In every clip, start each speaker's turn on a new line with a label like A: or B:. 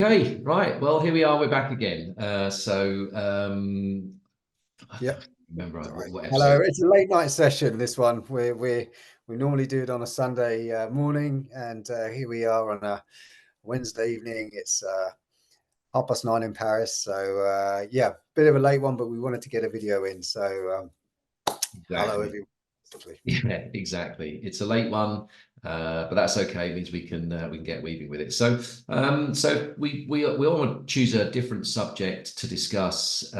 A: Okay, right. Well, here we are. We're back again. I
B: Yep.
A: can't remember
B: All right.
A: what
B: Hello.
A: episode.
B: It's a late night session. This one we normally do it on a Sunday morning, and here we are on a Wednesday evening. It's 9:30 in Paris. So yeah, bit of a late one, but we wanted to get a video in. So hello
A: Exactly.
B: everyone.
A: Yeah, exactly. It's a late one, but that's okay. It means we can get weaving with it. So we all want to choose a different subject to discuss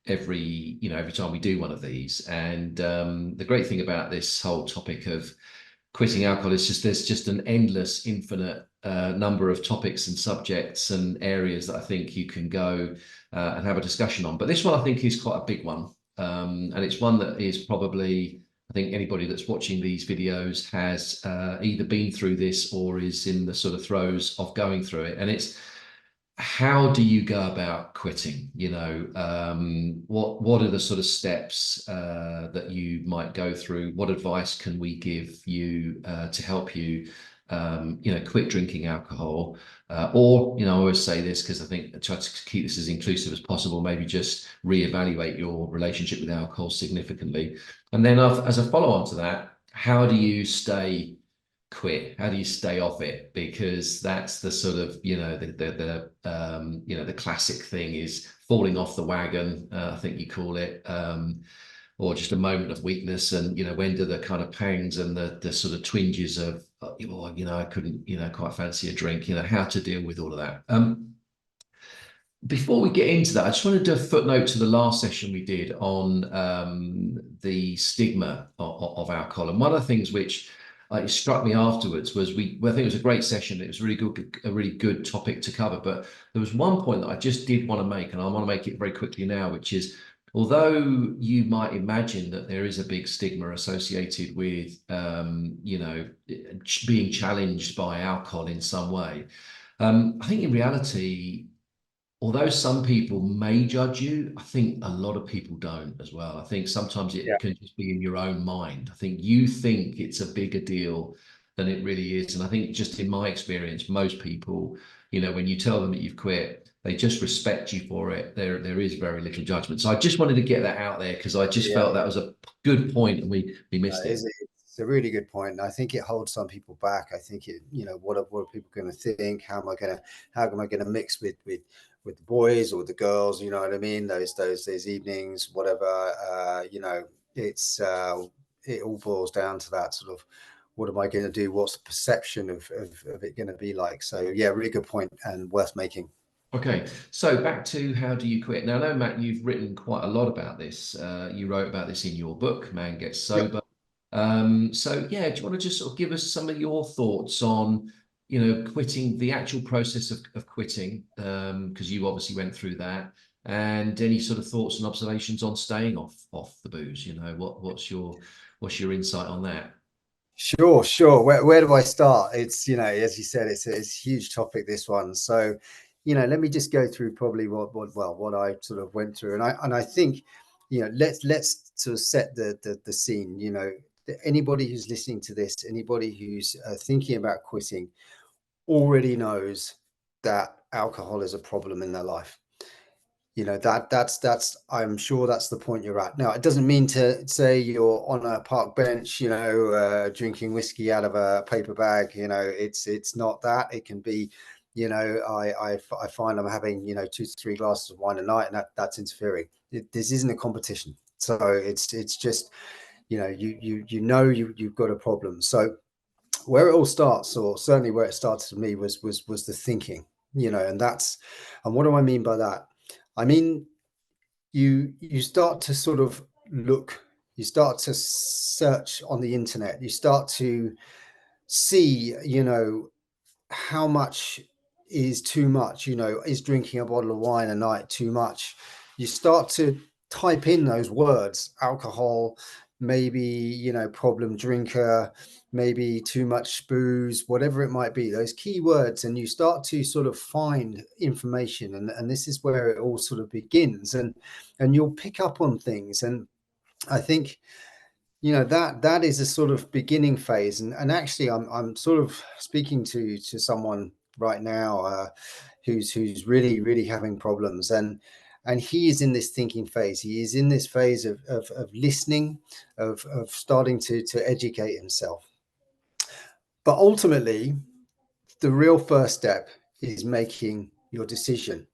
A: every time we do one of these. And the great thing about this whole topic of quitting alcohol is just there's just an endless, infinite number of topics and subjects and areas that I think you can go and have a discussion on. But this one I think is quite a big one, and it's one that is probably I think anybody that's watching these videos has either been through this or is in the sort of throes of going through it, and it's how do you go about quitting? What are the sort of steps that you might go through? What advice can we give you to help you, quit drinking alcohol? I always say this because I think I try to keep this as inclusive as possible. Maybe just reevaluate your relationship with alcohol significantly, and then as a follow-on to that, how do you stay quit? How do you stay off it? Because that's the sort of the classic thing is falling off the wagon. I think you call it, or just a moment of weakness. And when do the kind of pangs and the sort of twinges of I couldn't quite fancy a drink. How to deal with all of that. Before we get into that, I just want to do a footnote to the last session we did on the stigma of alcohol. And one of the things which struck me afterwards was I think it was a great session. It was a really good topic to cover. But there was one point that I just did want to make, and I want to make it very quickly now, which is although you might imagine that there is a big stigma associated with being challenged by alcohol in some way, I think in reality, although some people may judge you, I think a lot of people don't as well. I think sometimes
B: Yeah.
A: it can just be in your own mind. I think you think it's a bigger deal than it really is. And I think just in my experience, most people, when you tell them that you've quit, they just respect you for it. There is very little judgment. So I just wanted to get that out there because I just
B: Yeah.
A: felt that was a good point and we missed it.
B: It's a really good point. And I think it holds some people back. I think what are people going to think? How am I going to mix with the boys or the girls? You know what I mean? Those evenings, whatever. It's it all boils down to that sort of, what am I going to do? What's the perception of it going to be like? So yeah, really good point and worth making.
A: Okay, so back to how do you quit? Now, I know, Matt, you've written quite a lot about this. You wrote about this in your book, Man Gets
B: Yep.
A: Sober. So yeah, do you want to just sort of give us some of your thoughts on, quitting, the actual process of quitting? Because you obviously went through that, and any sort of thoughts and observations on staying off the booze. What's your insight on that?
B: Sure, sure. Where do I start? It's, as you said, it's a huge topic, this one. So, let me just go through probably what I sort of went through. And I think, let's sort of set the scene. Anybody who's listening to this, anybody who's thinking about quitting already knows that alcohol is a problem in their life. That's I'm sure that's the point you're at. Now, it doesn't mean to say you're on a park bench, drinking whiskey out of a paper bag. It's not that. It can be, I find I'm having 2 to 3 glasses of wine a night, and that's interfering. This isn't a competition. So it's just, you've got a problem. So where it all starts, or certainly where it started for me, was the thinking. And what do I mean by that? I mean, you start to sort of look, you start to search on the internet, you start to see, how much is too much. Is drinking a bottle of wine a night too much? You start to type in those words: alcohol, maybe, problem drinker, maybe too much booze, whatever it might be, those key words, and you start to sort of find information. And this is where it all sort of begins, and you'll pick up on things. And I think, that is a sort of beginning phase. And actually, I'm sort of speaking to someone right now, who's really having problems, and he is in this thinking phase. He is in this phase of listening, of starting to educate himself. But ultimately, the real first step is making your decision.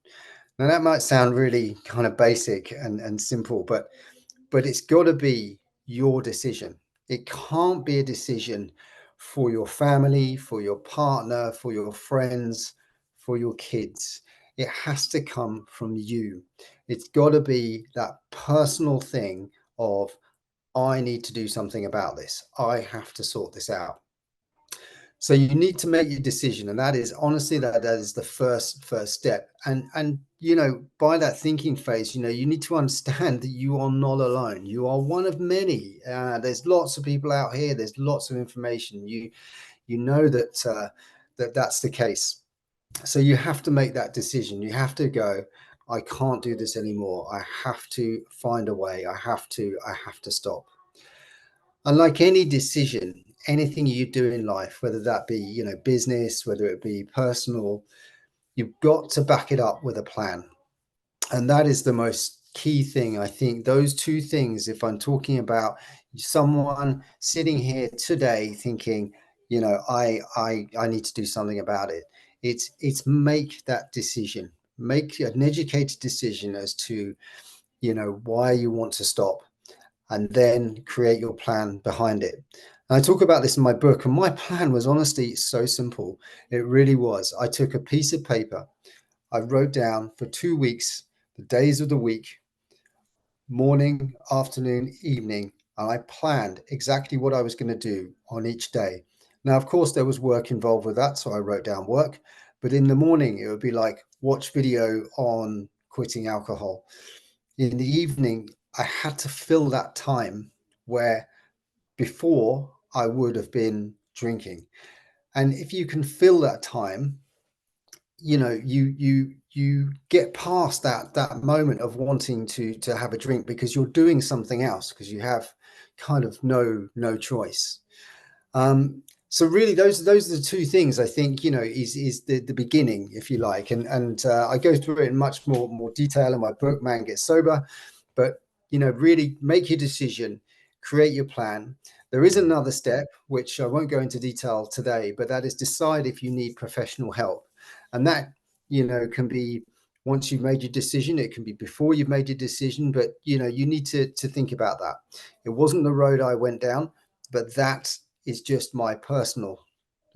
B: Now that might sound really kind of basic and simple, but it's got to be your decision. It can't be a decision for your family, for your partner, for your friends, for your kids. It has to come from you. It's got to be that personal thing of, I need to do something about this. I have to sort this out. So you need to make your decision, and that is honestly that is the first step. And by that thinking phase, you need to understand that you are not alone. You are one of many. There's lots of people out here. There's lots of information. You know that's the case. So you have to make that decision. You have to go, I can't do this anymore. I have to find a way. I have to stop. And like any decision, anything you do in life, whether that be, business, whether it be personal, you've got to back it up with a plan. And that is the most key thing. I think those two things, if I'm talking about someone sitting here today thinking, I need to do something about it. It's make that decision, make an educated decision as to, why you want to stop, and then create your plan behind it. And I talk about this in my book, and my plan was honestly so simple. It really was. I took a piece of paper, I wrote down for 2 weeks the days of the week, morning, afternoon, evening, and I planned exactly what I was going to do on each day. Now, of course, there was work involved with that, so I wrote down work. But in the morning, it would be like watch video on quitting alcohol. In the evening, I had to fill that time where before I would have been drinking. And if you can fill that time, you get past that moment of wanting to have a drink because you're doing something else, because you have kind of no choice. So really, those are the two things I think, is the beginning, if you like, and I go through it in much more detail in my book, Man Get Sober. But really make your decision, create your plan. There is another step which I won't go into detail today, but that is decide if you need professional help, and that can be once you've made your decision. It can be before you've made your decision, but you need to think about that. It wasn't the road I went down, but that is just my personal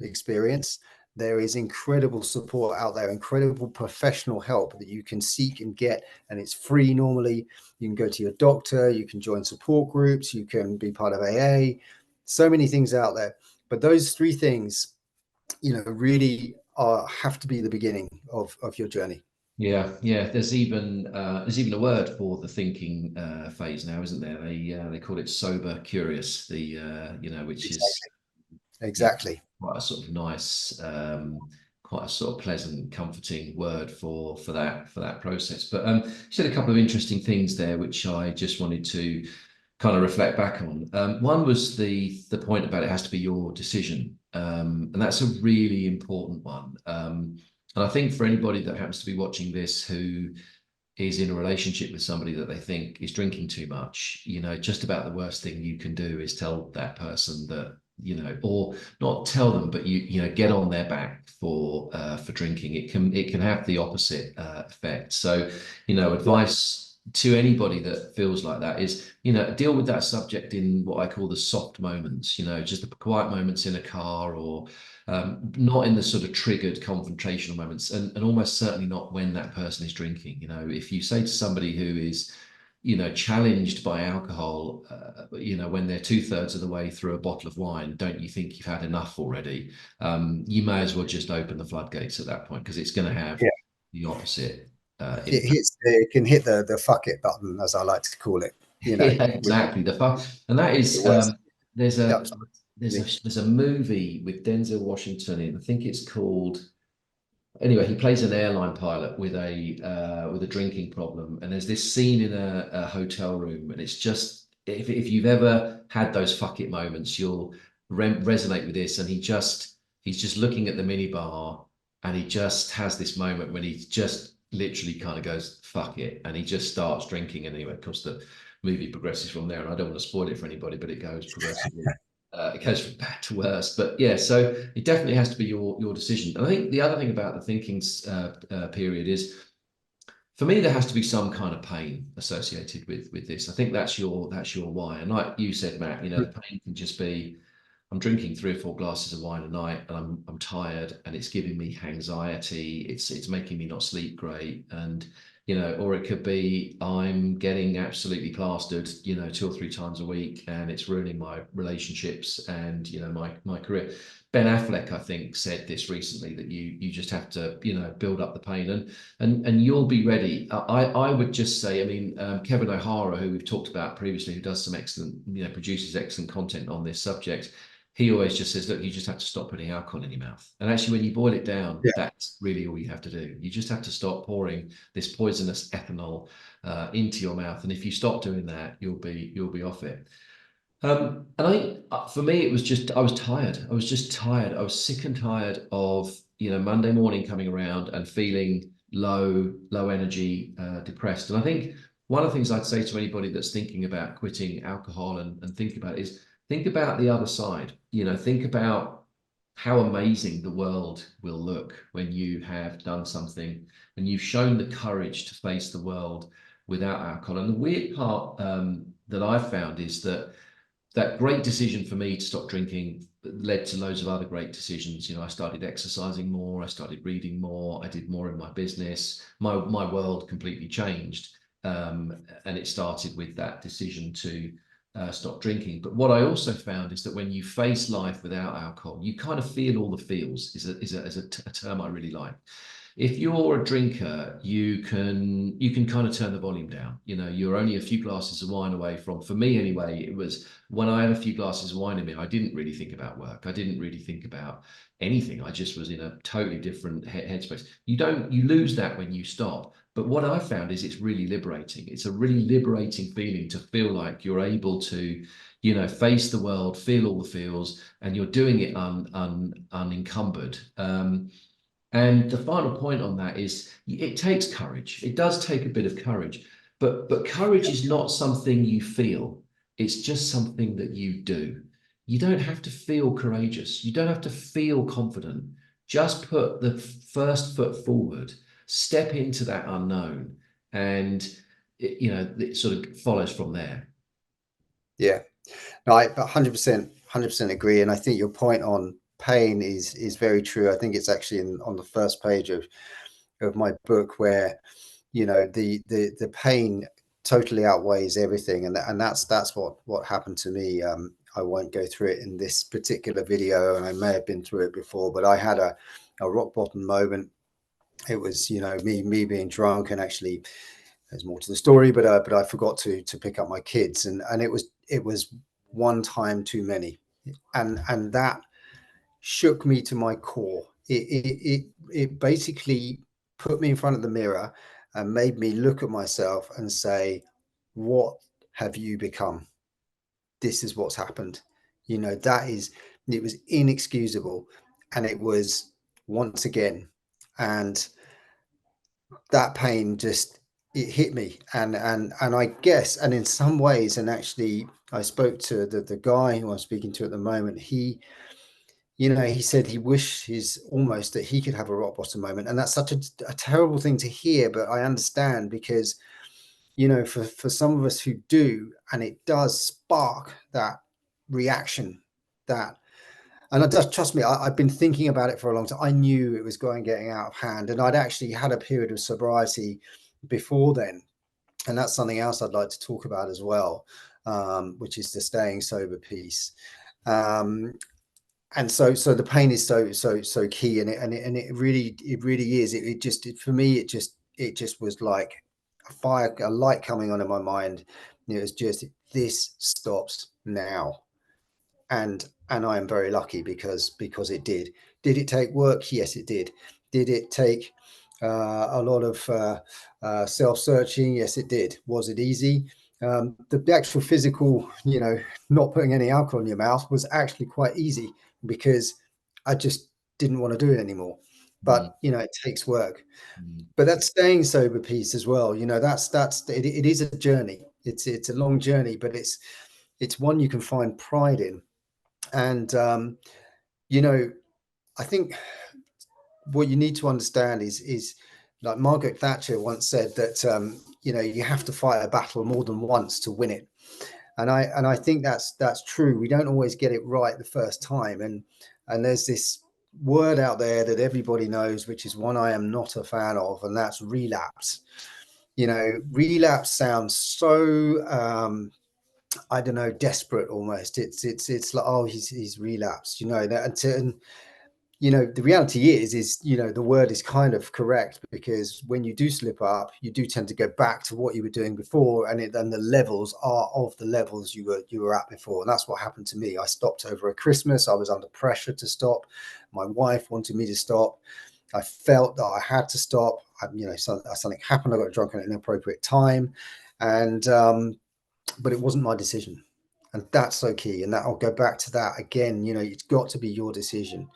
B: experience. There is incredible support out there, incredible professional help that you can seek and get, and it's free normally. You can go to your doctor, you can join support groups, you can be part of AA, so many things out there. But those three things, really have to be the beginning of your journey.
A: Yeah. There's even a word for the thinking phase now, isn't there? They call it sober curious. Which is
B: Exactly.
A: yeah,
B: Exactly.
A: quite a sort of nice, quite a sort of pleasant, comforting word for that process. But you said a couple of interesting things there, which I just wanted to kind of reflect back on. One was the point about it has to be your decision, and that's a really important one. And I think for anybody that happens to be watching this who is in a relationship with somebody that they think is drinking too much, just about the worst thing you can do is tell that person that, or not tell them, but get on their back for drinking. It can have the opposite effect. So,
B: Yeah.
A: advice to anybody that feels like that is, deal with that subject in what I call the soft moments, just the quiet moments in a car, or not in the sort of triggered confrontational moments, and almost certainly not when that person is drinking. If you say to somebody who is, challenged by alcohol, when they're 2/3 of the way through a bottle of wine, don't you think you've had enough already? You may as well just open the floodgates at that point, because it's going to have
B: Yeah.
A: the opposite impact.
B: It can hit the fuck it button, as I like to call it,
A: Yeah,
B: which
A: exactly. And that
B: the
A: is
B: worst.
A: there's
B: Yep.
A: a there's a movie with Denzel Washington in. I think it's called. Anyway, he plays an airline pilot with a drinking problem, and there's this scene in a hotel room, and it's just, if you've ever had those fuck it moments, you'll resonate with this. And he's just looking at the minibar, and he just has this moment when he just literally kind of goes, fuck it, and he just starts drinking. And anyway, of course, the movie progresses from there, and I don't want to spoil it for anybody, but it goes progressively. It goes from bad to worse. But yeah, so it definitely has to be your decision. And I think the other thing about the thinking period is, for me, there has to be some kind of pain associated with this. I think that's your why. And like you said, Matt, the pain can just be, I'm drinking 3 or 4 glasses of wine a night, and I'm tired, and it's giving me anxiety. It's making me not sleep great, and or it could be I'm getting absolutely plastered, 2 or 3 times a week, and it's ruining my relationships and my career. Ben Affleck, I think, said this recently, that you just have to build up the pain, and you'll be ready. I would just say, I mean, Kevin O'Hara, who we've talked about previously, who does some excellent, produces excellent content on this subject, he always just says, look, you just have to stop putting alcohol in your mouth. And actually, when you boil it down,
B: Yeah.
A: that's really all you have to do. You just have to stop pouring this poisonous ethanol into your mouth. And if you stop doing that, you'll be off it. And I think for me, it was just, I was tired. I was just tired. I was sick and tired of, Monday morning coming around and feeling low energy, depressed. And I think one of the things I'd say to anybody that's thinking about quitting alcohol and think about it is, think about the other side. Think about how amazing the world will look when you have done something and you've shown the courage to face the world without alcohol. And the weird part that I've found is that great decision for me to stop drinking led to loads of other great decisions. I started exercising more, I started reading more, I did more in my business. My world completely changed. And it started with that decision to stop drinking. But what I also found is that when you face life without alcohol, you kind of feel all the feels, is a term I really like. If you're a drinker, you can kind of turn the volume down. You're only a few glasses of wine away from, for me anyway, it was when I had a few glasses of wine in me, I didn't really think about work. I didn't really think about anything. I just was in a totally different headspace. You lose that when you stop. But what I found is it's really liberating. It's a really liberating feeling to feel like you're able to, face the world, feel all the feels, and you're doing it unencumbered. And the final point on that is, it takes courage. It does take a bit of courage, but courage is not something you feel. It's just something that you do. You don't have to feel courageous. You don't have to feel confident. Just put the first foot forward, step into that unknown, and it sort of follows from there.
B: Yeah. No, I 100% agree. And I think your point on pain is very true. I think it's actually on the first page of my book, where the pain totally outweighs everything, and that's what happened to me. I won't go through it in this particular video, and I may have been through it before, but I had a rock bottom moment. It was me being drunk, and actually there's more to the story, but I forgot to pick up my kids, and it was one time too many, and that shook me to my core. It basically put me in front of the mirror and made me look at myself and say, what have you become? This is what's happened. It was inexcusable, and it was, once again, and that pain just, it hit me, and I guess, and in some ways, and actually I spoke to the guy who I'm speaking to at the moment. He said he wishes almost that he could have a rock bottom moment, and that's such a terrible thing to hear, but I understand, because for some of us who do, and it does spark that reaction, that, and I just, trust me, I've been thinking about it for a long time. I knew it was getting out of hand, and I'd actually had a period of sobriety before then, and that's something else I'd like to talk about as well, which is the staying sober piece. And so the pain is so key, and it really is. For me, it just was like a light coming on in my mind. It was just, this stops now. And I am very lucky, because it did. Did it take work? Yes, it did. Did it take a lot of self-searching? Yes, it did. Was it easy? The actual physical, not putting any alcohol in your mouth was actually quite easy, because I just didn't want to do it anymore.
A: mm,
B: but you know, it takes work.
A: mm,
B: But that staying sober piece as well, you know, it is a journey. It's a long journey, but it's one you can find pride in. And you know, I think what you need to understand is like Margaret Thatcher once said that you know, you have to fight a battle more than once to win it. And I think that's true. We don't always get it right the first time, and there's this word out there that everybody knows, which is one I am not a fan of, and that's relapse. You know, relapse sounds so I don't know, desperate almost. It's like, oh, he's relapsed, you know. And you know, the reality is, you know, the word is kind of correct, because when you do slip up, you do tend to go back to what you were doing before, and the levels are of the levels you were at before. And that's what happened to me. I stopped over a Christmas. I was under pressure to stop. My wife wanted me to stop. I felt that I had to stop. You know, something happened. I got drunk at an inappropriate time, and but it wasn't my decision. And that's so key. And that I'll go back to that again. You know, it's got to be your decision.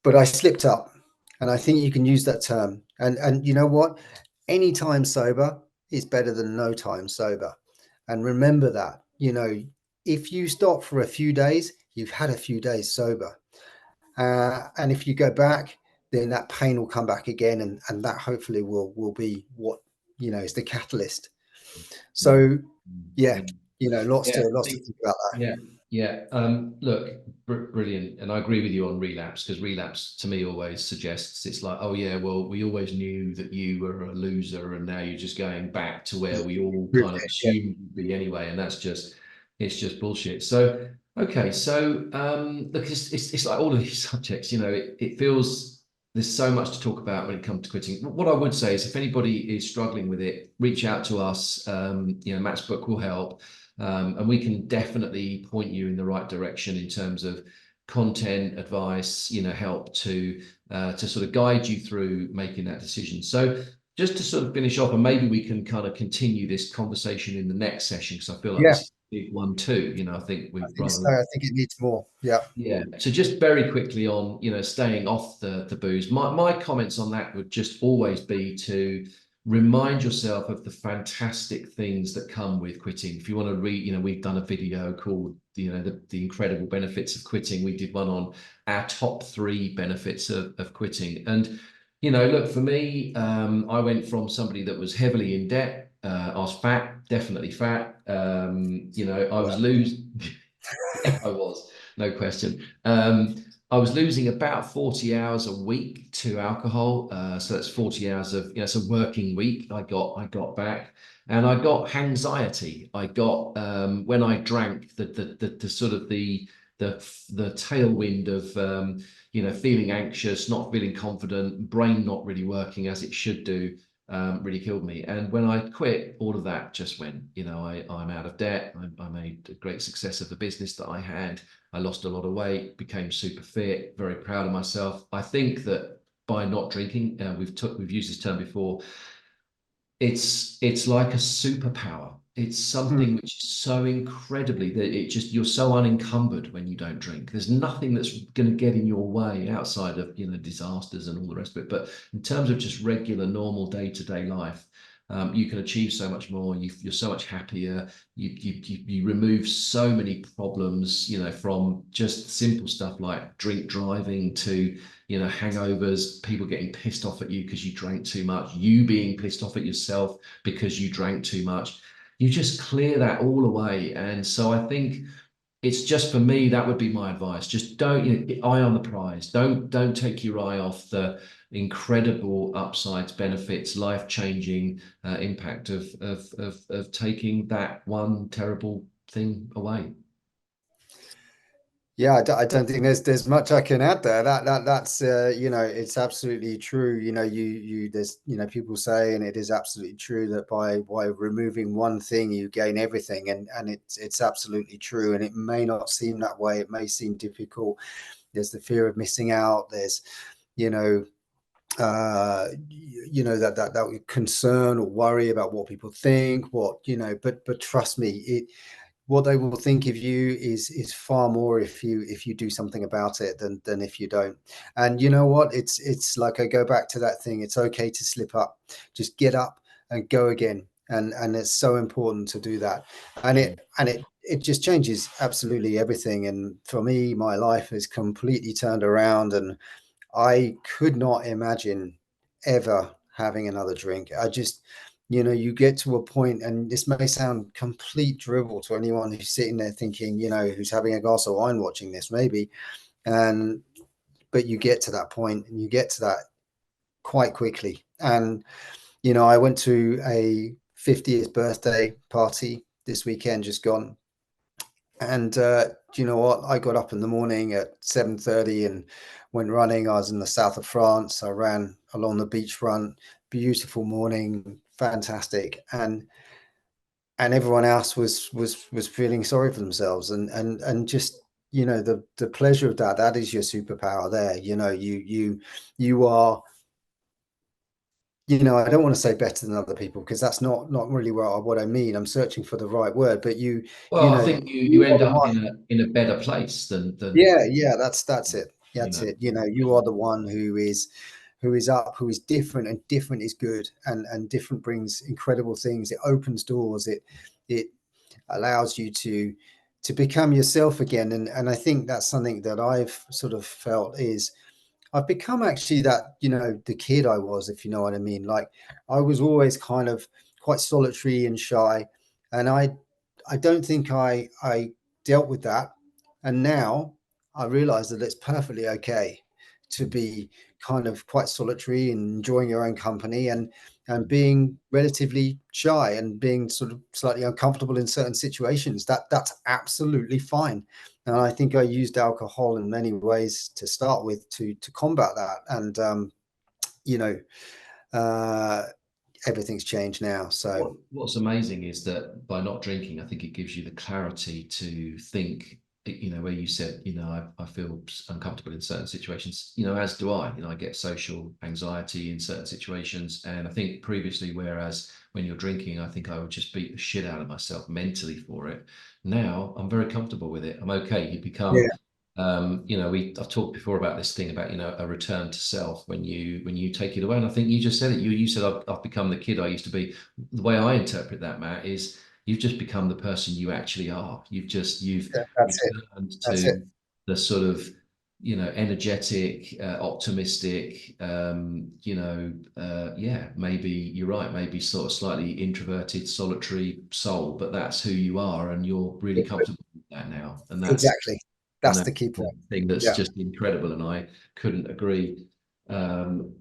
B: But I slipped up, and I think you can use that term. And you know what? Any time sober is better than no time sober. And remember that. You know, if you stop for a few days, you've had a few days sober. And if you go back, then that pain will come back again, and that hopefully will be what, you know, is the catalyst.
A: mm,
B: So
A: mm.
B: yeah,
A: Yeah.
B: you know,
A: Yeah, I
B: lots to
A: think
B: think about that.
A: yeah, yeah. Look, brilliant, and I agree with you on relapse, because relapse to me always suggests it's like, oh yeah, well, we always knew that you were a loser, and now you're just going back to where we all kind of
B: Yeah,
A: assumed you'd be anyway, and it's just bullshit. So okay, so look, it's like all of these subjects, you know, it feels there's so much to talk about when it comes to quitting. What I would say is, if anybody is struggling with it, reach out to us. You know, Matt's book will help. And we can definitely point you in the right direction in terms of content, advice, you know, help to sort of guide you through making that decision. So just to sort of finish off, and maybe we can kind of continue this conversation in the next session, because I feel like
B: yeah,
A: this is a big one too. You know, I think
B: I
A: we've
B: think
A: rather
B: so. I think it needs more. Yeah.
A: yeah. So just very quickly on, you know, staying off the booze. My comments on that would just always be to remind yourself of the fantastic things that come with quitting. If you want to read, you know, we've done a video called, you know, the incredible benefits of quitting. We did one on our top 3 benefits of quitting. And, you know, look, for me, I went from somebody that was heavily in debt. I was fat, definitely fat. You know, I was losing. Yeah, I was, no question. I was losing about 40 hours a week to alcohol. So that's 40 hours of, you know, it's a working week I got back. And I got anxiety. I got when I drank the sort of the tailwind of you know, feeling anxious, not feeling confident, brain not really working as it should do, really killed me. And when I quit, all of that just went. You know, I'm out of debt. I made a great success of the business that I had. I lost a lot of weight, became super fit, very proud of myself. I think that by not drinking, we've used this term before, it's like a superpower. It's
B: Mm.
A: something which is so incredibly that it just, you're so unencumbered when you don't drink. There's nothing that's going to get in your way outside of, you know, disasters and all the rest of it. But in terms of just regular, normal day-to-day life, you can achieve so much more. You're so much happier. You remove so many problems, you know, from just simple stuff like drink driving to, you know, hangovers, people getting pissed off at you because you drank too much, you being pissed off at yourself because you drank too much. You just clear that all away. And so I think it's just, for me, that would be my advice. Just don't, you know, eye on the prize. Don't take your eye off the incredible upsides, benefits, life-changing impact of taking that one terrible thing away.
B: Yeah, I don't think there's much I can add there. That's you know, it's absolutely true. You know, there's, you know, people say, and it is absolutely true, that by removing one thing you gain everything, and it's absolutely true. And it may not seem that way. It may seem difficult. There's the fear of missing out. There's, you know, you know, that concern or worry about what people think, what, you know, but trust me, what they will think of you is far more if you do something about it than if you don't. And you know what? It's like, I go back to that thing. It's okay to slip up. Just get up and go again. And it's so important to do that. And
A: Mm.
B: it just changes absolutely everything. And for me, my life has completely turned around, and I could not imagine ever having another drink. I just, you get to a point, and this may sound complete drivel to anyone who's sitting there thinking, who's having a glass of wine watching this, maybe. And, but you get to that point, and you get to that quite quickly. And, I went to a 50th birthday party this weekend, just gone. And do you know what? I got up in the morning at 7:30 and went running. I was in the south of France. I ran along the beachfront. Beautiful morning, fantastic. And everyone else was feeling sorry for themselves. And just, the pleasure of that is your superpower there. You are, I don't want to say better than other people, because that's not really what I mean. I'm searching for the right word. But
A: Well, I think you
B: you are
A: end
B: the
A: up
B: one.
A: in a better place
B: Yeah, that's it.
A: you
B: That's
A: know.
B: it. You are the one who is up, who is different, and different is good, and different brings incredible things. It opens doors. It allows you to become yourself again. And I think that's something that I've sort of felt is, I've become actually that, the kid I was, if you know what I mean. Like, I was always kind of quite solitary and shy, and I don't think I dealt with that. And now I realize that it's perfectly okay to be kind of quite solitary and enjoying your own company, and being relatively shy and being sort of slightly uncomfortable in certain situations. That's absolutely fine. And I think I used alcohol in many ways to start with to combat that. And you know, uh, everything's changed now. So
A: What's amazing is that by not drinking, I think it gives you the clarity to think, where you said, I feel uncomfortable in certain situations, as do I. I get social anxiety in certain situations. And I think previously, whereas when you're drinking, I think I would just beat the shit out of myself mentally for it. Now I'm very comfortable with it. I'm okay. You become,
B: yeah,
A: I've talked before about this thing about, a return to self when you take it away. And I think you just said it. You said I've become the kid I used to be. The way I interpret that, Matt, is you've just become the person you actually are. You've
B: that's it.
A: returned
B: That's it.
A: to the sort of, energetic, optimistic, yeah, maybe you're right, maybe sort of slightly introverted, solitary soul, but that's who you are, and you're really comfortable with that now. And that's
B: Exactly.
A: and
B: That's
A: that's
B: the key
A: the
B: point.
A: thing that's
B: Yeah,
A: just incredible, and I couldn't agree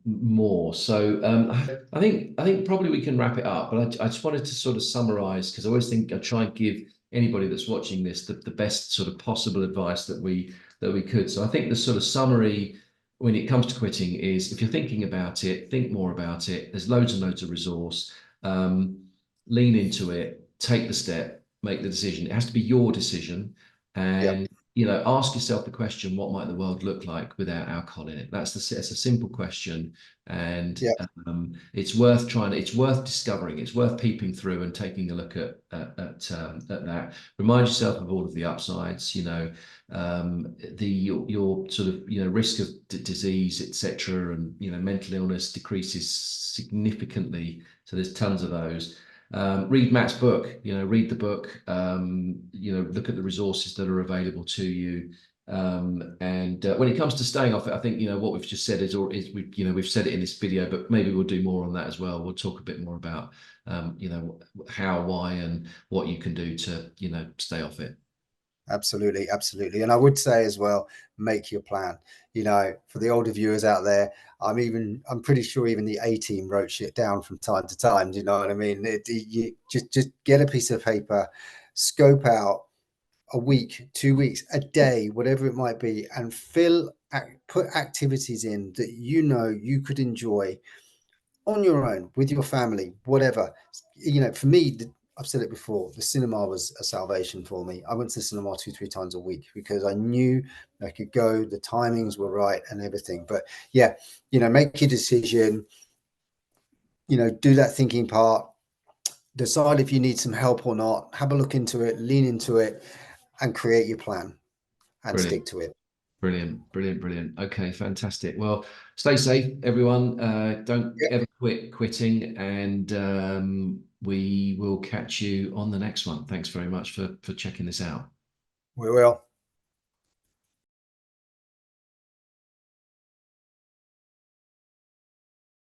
A: more. So I think probably we can wrap it up. But I just wanted to sort of summarize, because I always think I try and give anybody that's watching this the best sort of possible advice that we could. So I think the sort of summary when it comes to quitting is, if you're thinking about it, think more about it. There's loads and loads of resource. Um, Lean into it, take the step, make the decision. It has to be your decision,
B: yeah,
A: and ask yourself the question, what might the world look like without alcohol in it? It's a simple question, and
B: yeah.
A: it's worth trying. It's worth discovering. It's worth peeping through and taking a look at that. Remind yourself of all of the upsides. Your sort of risk of disease, etc., and mental illness decreases significantly. So there's tons of those. Read Matt's book. Read the book. Look at the resources that are available to you. And when it comes to staying off it, I think what we've just said is we've said it in this video, but maybe we'll do more on that as well. We'll talk a bit more about how, why, and what you can do to stay off it.
B: Absolutely, absolutely. And I would say as well, make your plan. For the older viewers out there, I'm pretty sure even the A team wrote shit down from time to time. Do you know what I mean? You just get a piece of paper, scope out a week, 2 weeks, a day, whatever it might be, and put activities in that you could enjoy on your own, with your family, whatever. For me, I've said it before, the cinema was a salvation for me. I went to the cinema 2, 3 times a week because I knew I could go, the timings were right and everything. But yeah, make your decision, do that thinking part, decide if you need some help or not, have a look into it, lean into it, and create your plan and
A: Brilliant.
B: stick to it.
A: Brilliant, brilliant, brilliant. Okay, fantastic. Well, stay safe, everyone. Don't
B: Yeah,
A: ever quit quitting, and we will catch you on the next one. Thanks very much for checking this out.
B: we will.